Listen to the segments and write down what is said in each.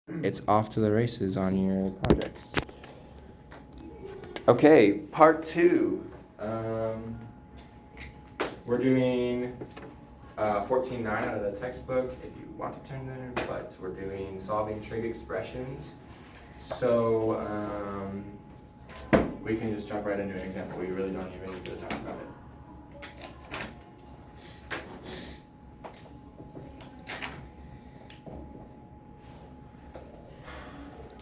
it's off to the races on your projects. Okay, part 2. We're doing 14.9 out of the textbook if you want to turn there, but we're doing solving trig expressions. So we can just jump right into an example. We really don't even need to talk about it.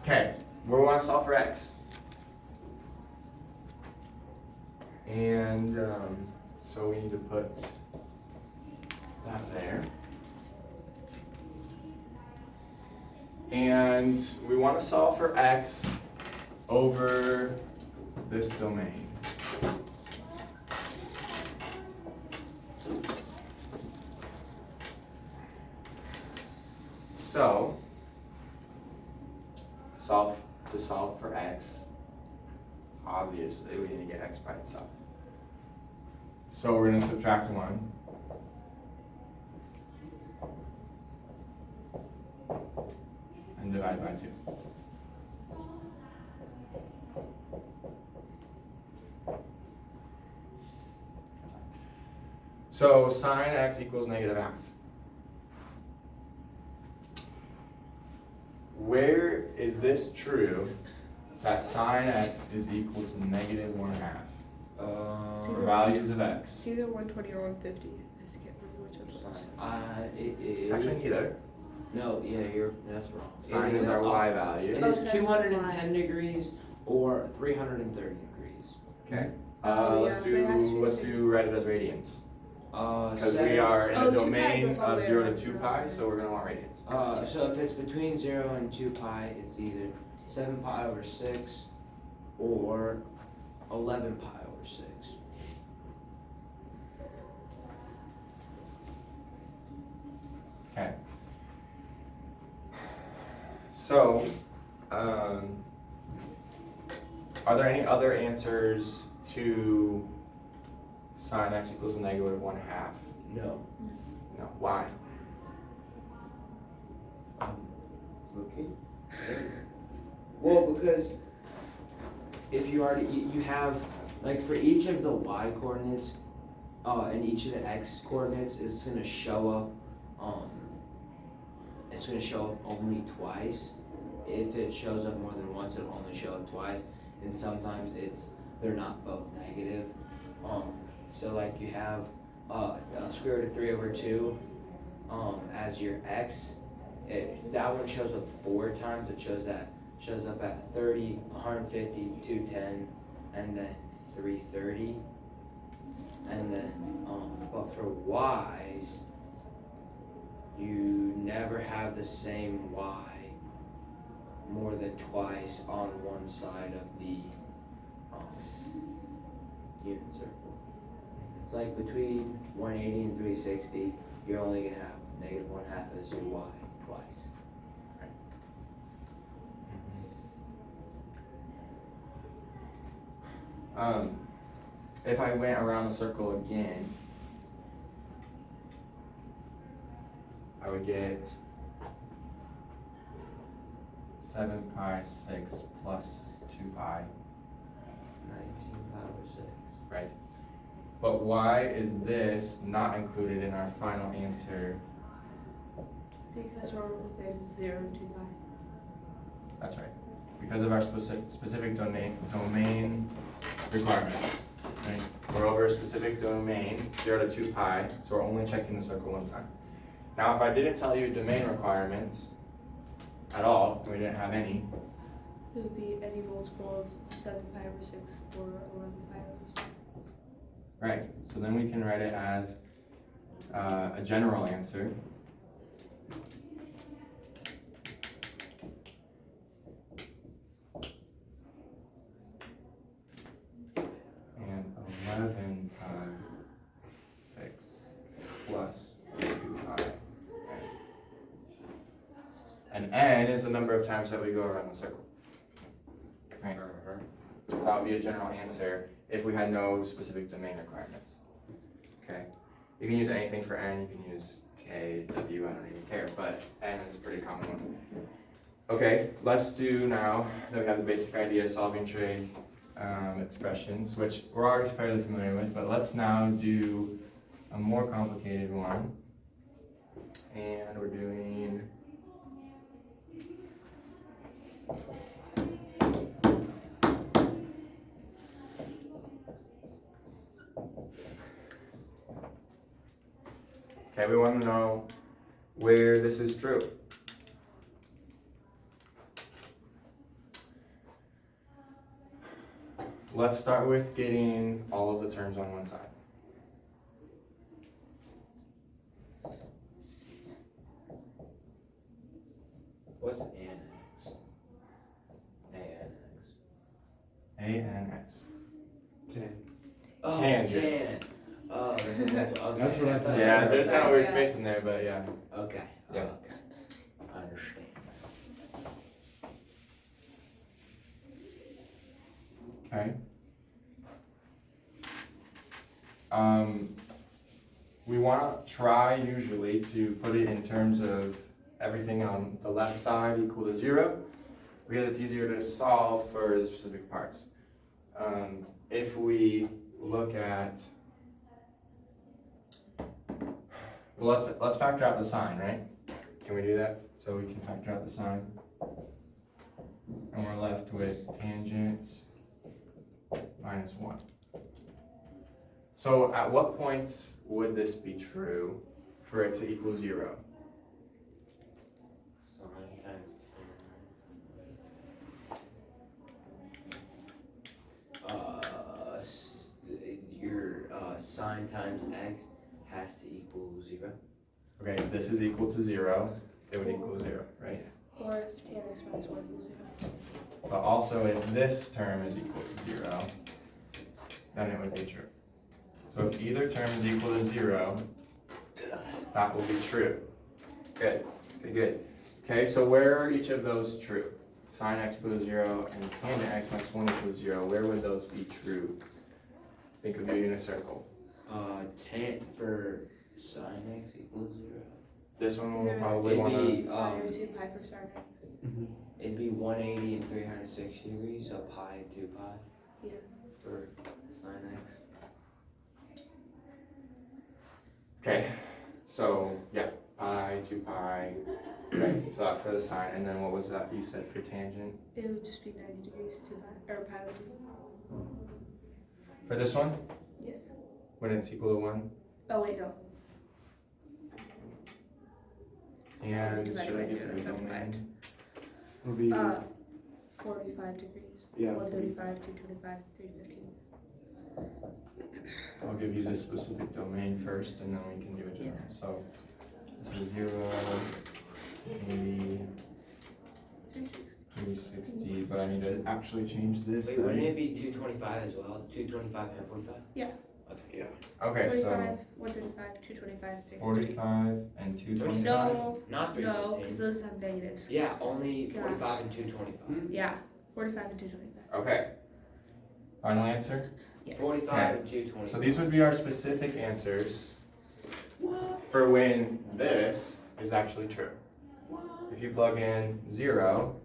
Okay, we want to solve for x. And so we need to put that there. And we want to solve for x over this domain. So, to solve for x, obviously we need to get x by itself. So we're going to subtract 1. And divide by 2. So sine x equals -1/2. Where is this true that sine x is equal to -1/2? For values of x. It's either 120 or 150. I just can't remember which one it was. It's actually neither. No, that's wrong. Sine is our y value. It is 210 degrees or 330 degrees. Okay. Yeah, Let's write it as radians. Because we are in a 2 pi domain goes all the of way 0 to around 2 to pi, the- so we're going to want radians. So if it's between 0 and 2 pi, it's either 7 pi over 6 or 11 pi over 6. Okay. So, are there any other answers to sine x equals -1/2? No. No. Why? Looking. Well, because if you already you have like for each of the y coordinates, and each of the x coordinates, it's gonna show up. It's gonna show up only twice. If it shows up more than once, it'll only show up twice, and sometimes they're not both negative. So like you have square root of 3 over 2 as your x. That one shows up 4 times. It shows up at 30, 150, 210, and then 330. And then, but for y's, you never have the same y more than twice on one side of the unit circle. It's like between 180 and 360, you're only going to have -1/2 as your y twice. If I went around the circle again, I would get 7 pi 6 plus 2 pi. 19 pi over 6. Right. But why is this not included in our final answer? Because we're within 0 and 2 pi. That's right. Because of our specific domain requirements. Right? We're over a specific domain, 0 to 2 pi, so we're only checking the circle one time. Now, if I didn't tell you domain requirements at all, and we didn't have any, It would be any multiple of 7 pi over 6 or 11 pi over 6. right? So then we can write it as a general answer. And 11 pi 6 plus 2 pi. And n is the number of times that we go around the circle. Right? So that would be a general answer if we had no specific domain requirements. Okay? You can use anything for n, you can use k, w, I don't even care, but n is a pretty common one. Okay, let's do now that we have the basic idea of solving trig expressions, which we're already fairly familiar with, but let's now do a more complicated one. And we're doing okay, we want to know where this is true. Let's start with getting all of the terms on one side. What's annex? Annex. A and X. Oh, Tangent. tan. Oh, that's okay. That's what I thought. Yeah, there's not a weird Yeah. space in there, but yeah. Okay. Yeah. Okay. I understand. Okay. We want to try usually to put it in terms of everything on the left side equal to 0, because it's easier to solve for the specific parts. If we look at, well, let's factor out the sign, right? Can we do that? So we can factor out the sign, and we're left with tangent minus 1. So at what points would this be true for it to equal 0? Sine times your sine times x has to equal 0. Okay, if this is equal to 0, it would equal 0, right? Or if tanx minus 1 equals 0. But also if this term is equal to 0, then it would be true. So if either term is equal to 0, that will be true. Good, good, good. Okay, so where are each of those true? Sine x equals 0 and tangent x minus 1 equals 0, where would those be true? Think of you in a circle. Tan for sine x equals 0. This one will Either probably It'd want to, be Pi or 2 pi for sine x. it'd be 180 and 360 degrees, so pi 2 pi Yeah. for sine x. okay, so yeah, pi, 2 pi, right, so that for the sine, and then what was that you said for tangent? It would just be 90 degrees, 2 pi, or pi would do. For this one, Yes. when it's equal to 1? Oh, wait, no. And divided should I by give 0, the that's not domain? right. Will be 45 degrees. Yeah. 135, 225, 315. I'll give you the specific domain first, and then we can do a general. Yeah. So this is 0, 80, 360. 360, but I need to actually change this. Wait, then. wouldn't it be 225 as well? 225 and 45? Yeah. Okay, yeah. Okay, 45, so 135, 225, 315. 45 and 225. No, Not no, 315. because those have negatives. Yeah, only Gosh. 45 and 225. Yeah, 45 and 225. Okay. Final answer? Yes. 45 and 225. So these would be our specific answers for when this is actually true. If you plug in 0,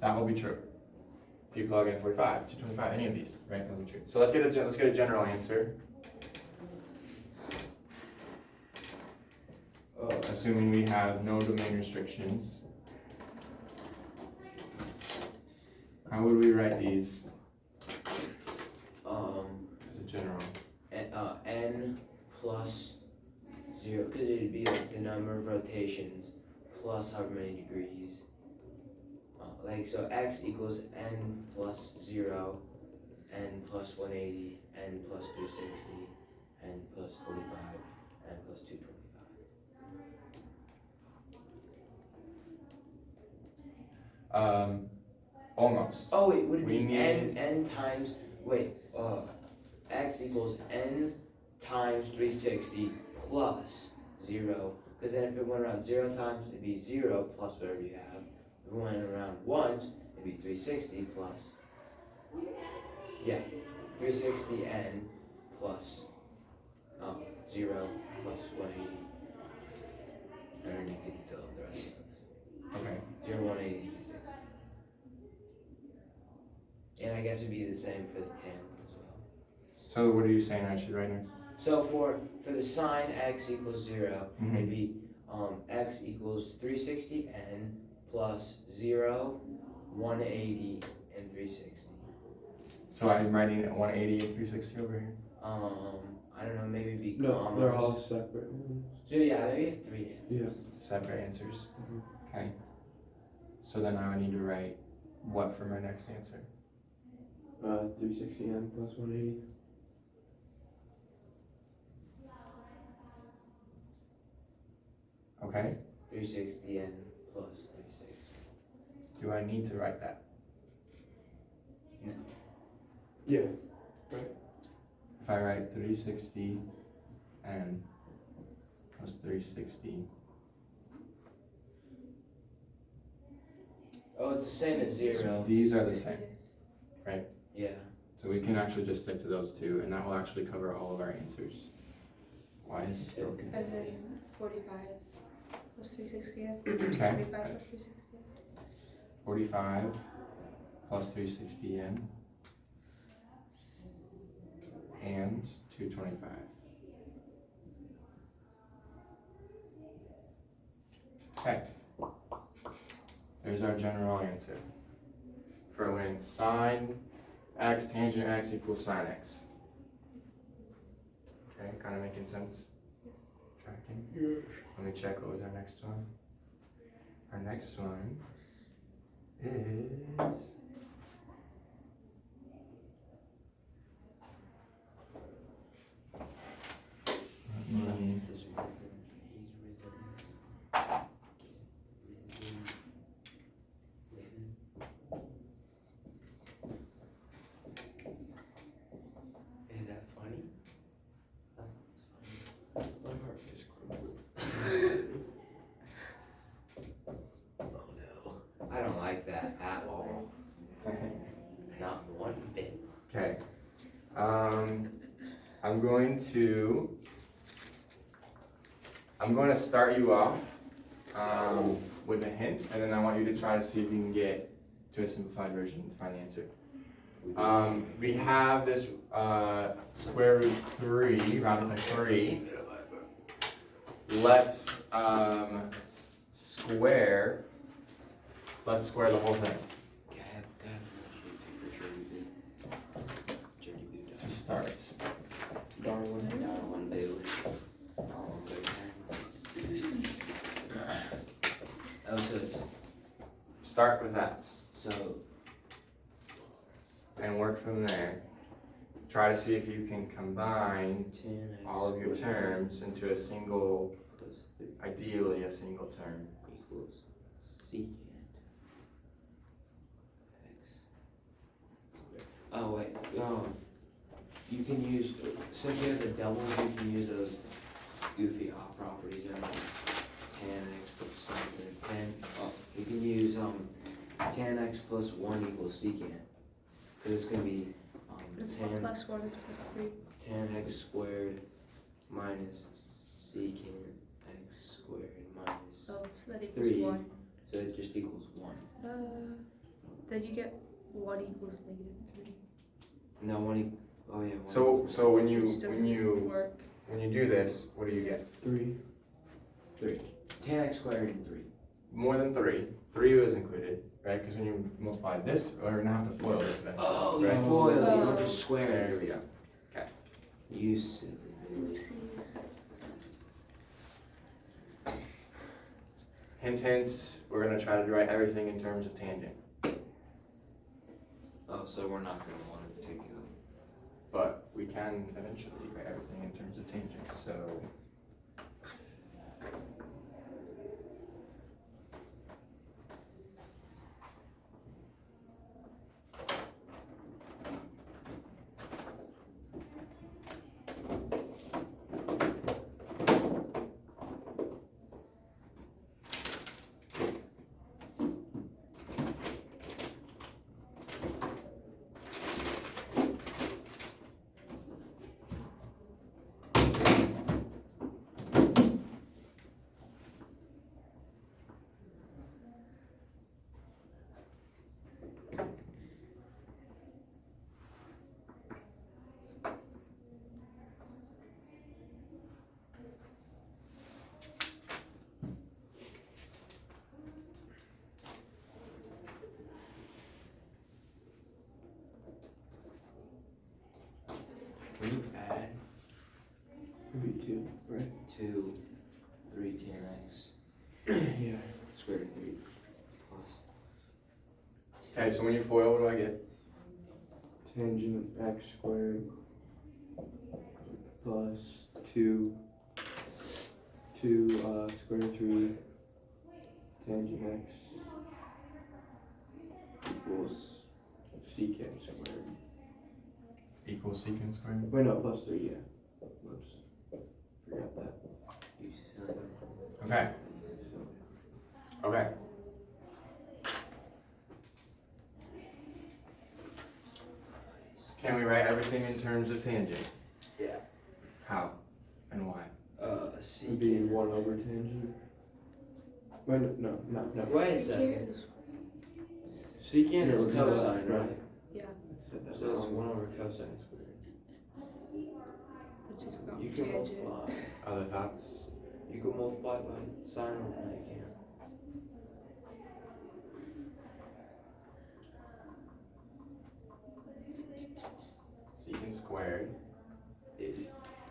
that will be true. If you plug in 45, 225, any of these, right, that will be true. So let's get a general answer. Assuming we have no domain restrictions. How would we write these as a general? N plus 0, because it'd be like the number of rotations plus however many degrees. Like, so x equals n plus 0, n plus 180, n plus 360, n plus 45, n plus 225. Almost. Oh wait, would it We be need- n times, x equals n times 360 plus 0, because then if it went around 0 times, it'd be 0 plus whatever you have. If it went around once, it'd be 360 plus, yeah, 360 n plus 0 plus 180, and then you can fill up the rest of this. Okay. 0, 180, 260. And I guess it'd be the same for the tan as well. So what are you saying I should write next? So for the sine x equals 0, Mhm. it'd be x equals 360n plus 0, 180, and 360. So I'm writing 180 and 360 over here. I don't know, maybe be No, commas. they're all separate ones. So yeah, maybe have 3 answers. Yeah. Separate answers. Mhm. Okay. So then I would need to write what for my next answer? 360n plus 180. Okay. 360n plus 360. Do I need to write that? Yeah. If I write 360 and plus 360. Oh, it's the same as 0. These are the same. Yeah. So we can actually just stick to those two, and that will actually cover all of our answers. Why is it still And then 45 plus 360 n. Okay. 25 plus 360 n. 45 plus 360 n and 225. Okay. There's our general answer for when sine x tangent x equals sine x. Okay, kind of making sense? Tracking? Yeah. Let me check what was our next one. Our next one is He's risen. Is that funny? My heart is crumbling. Oh no. I don't like that at all. Not one bit. okay. I'm going to start you off with a hint, and then I want you to try to see if you can get to a simplified version to find the answer. We have this square root 3, radical 3. Let's square the whole thing to start. Darwin boo. Oh, so it's, Start with that so and work from there. Try to see if you can combine 10x all of your terms into a single, plus 3 ideally a single term. equals secant x squared. Oh wait, you can use, since you have the doubles, you can use those goofy properties. Like tan x plus something. You can use tan x plus 1 equals secant, because it's gonna be It's tan 1 plus 1 is plus 3. tan x squared minus secant x squared minus, Oh, so that equals 3. 1. so it just equals 1. Then you get 1 equals -3. No, 1 oh yeah. 1 So equals when Which you doesn't work. do this, what do you get? 3. 3. Tan x squared and 3. More than 3. 3 was included, right? Because when you multiply this, we're gonna have to FOIL this eventually. Oh, you right? foil it, you don't Oh. just square There it. we go. You silly bitch. Oopsies. Hint, hint. We're gonna try to write everything in terms of tangent, Oh, so we're not gonna want to take it. but we can eventually write everything in terms of tangent. So. When you add It'd be 2, right? 2, 3 tanx Yeah. square root of 3 plus. Okay, so when you FOIL, what do I get? Tangent x squared plus 2 square root of 3 tangent x equals secant squared. Equals secant squared. Wait, no, plus 3, yeah. Whoops. Forgot that. You silly. Okay, So, okay. Can we write everything in terms of tangent? Yeah. How and why? it'd be 1 over tangent. Wait, no. Wait a Secant second. is, Secant Yeah, is we're cosine, right. right? yeah, I said that So it's wrong. 1 over cosine squared. which is not You can tangent. multiply. Other thoughts? You can multiply by sine or no, you can't. Secant squared.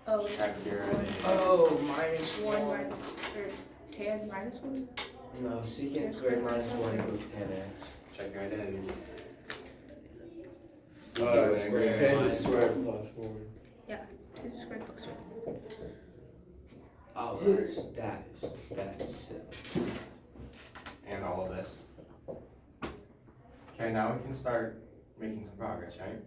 Oh, Check your Oh, minus 1 minus, or tan minus 1? No, secant squared minus 1 equals tanx. Check your identities. Secant squared Tangent minus squared plus 1. Tangent squared plus 1. Oh, that is silly. And all of this. Okay, now we can start making some progress, right?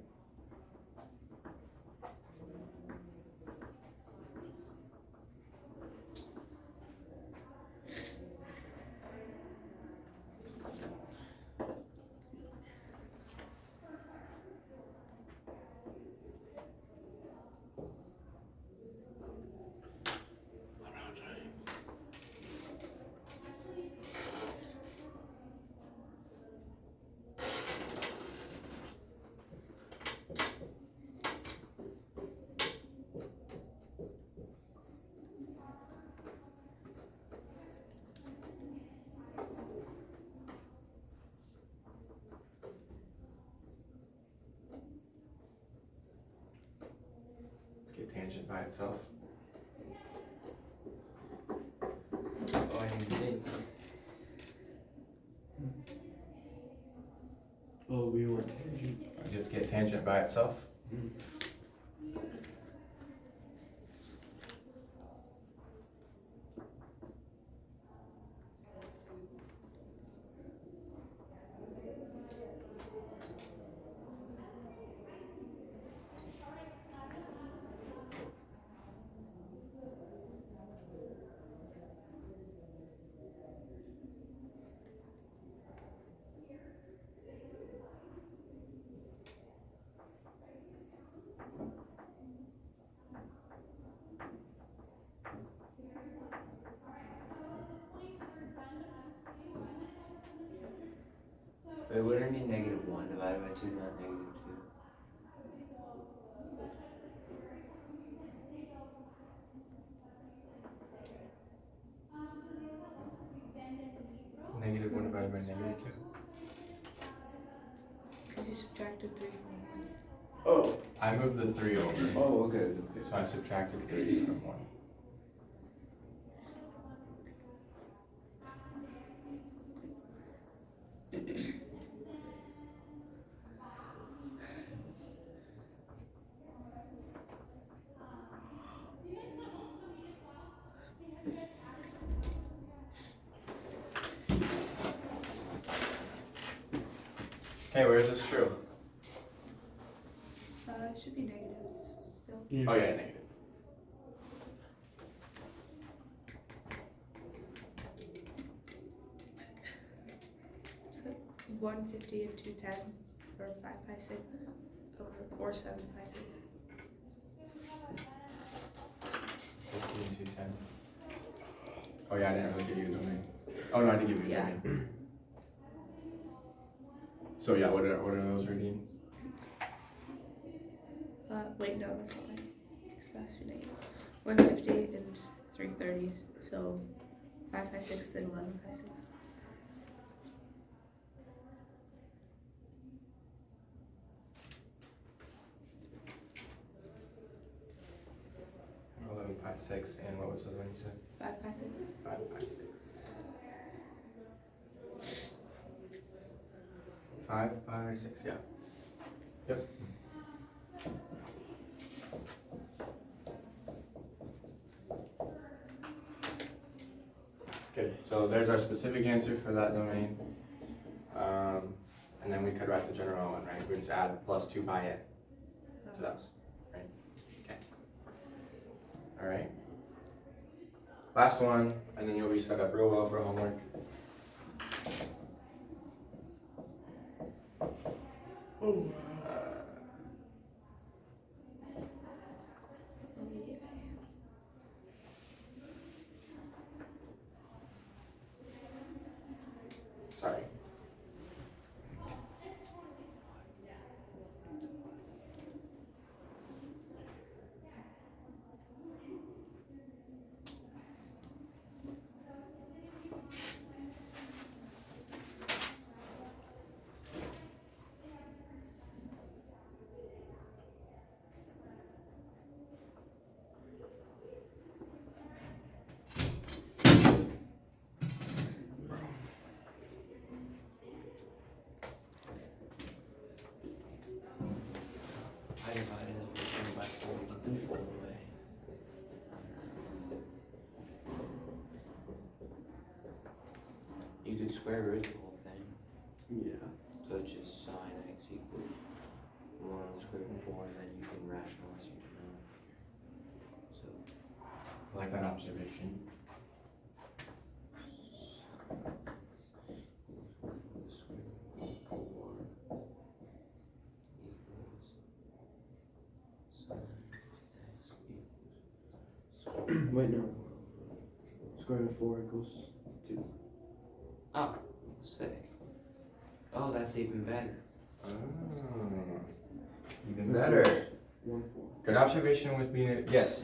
Let's get tangent by itself. Oh, I didn't think. Oh, we want tangent. Just get tangent by itself. Wait, wouldn't it be negative 1 divided by 2, not negative 2? Negative 1 divided by negative 2. Because you subtracted 3 from 1. Oh. I moved the 3 over, Oh, okay. so I subtracted 3 from 1. Okay, where is this true? It should be negative still. Yeah. Oh yeah, negative. So 150 and 210, or 5 by 6, or 7 by 6. 15, 210. Oh yeah, I didn't really give you the domain. Oh no, I did give you the Yeah. domain. So yeah, what are those readings? Wait, no, that's not right. Because that's negative. 150 and 330, so 5 by 6 and 11 by 6. 6, and what was the other one you said? 5 by 6. 5 by 6. 5 by 6, yeah. Yep. Good, so there's our specific answer for that domain. And then we could write the general one, right? We just add plus 2 by it to those, right? Okay. All right. Last one, and then you'll be set up real well for homework. Sorry. I divided the whole thing by 4 to get the full away. You could square root the whole thing, Yeah. so it's just sin x equals 1 on the square root of 4, and then you can rationalize your term. So, I like that observation. Wait, no. Square root of 4 equals 2. oh, sick. Oh, that's even better. Oh, even better. 1, 4. Good observation with being, yes.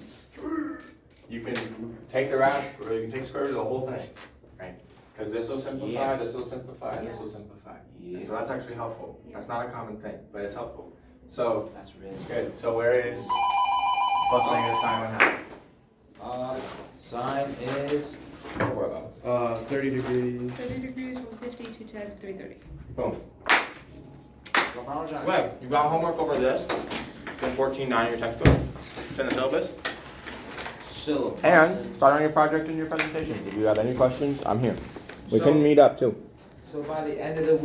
You can take the rad, or you can take square root of the whole thing, right? Because this will simplify, Yeah. this will simplify, this Yeah. will simplify. Yeah. And so that's actually helpful. Yeah. That's not a common thing, but it's helpful. So, That's really good. So where is plus negative sine 1/2? Sine is What we're about. 30 degrees. 30 degrees, 150, 210, 330. Boom. well, Wait, you got homework over this? It's in 14.9 your textbook. It's in the syllabus. syllabus. And start on your project and your presentations. If you have any questions, I'm here. We So- can meet up too. So by the end of the week.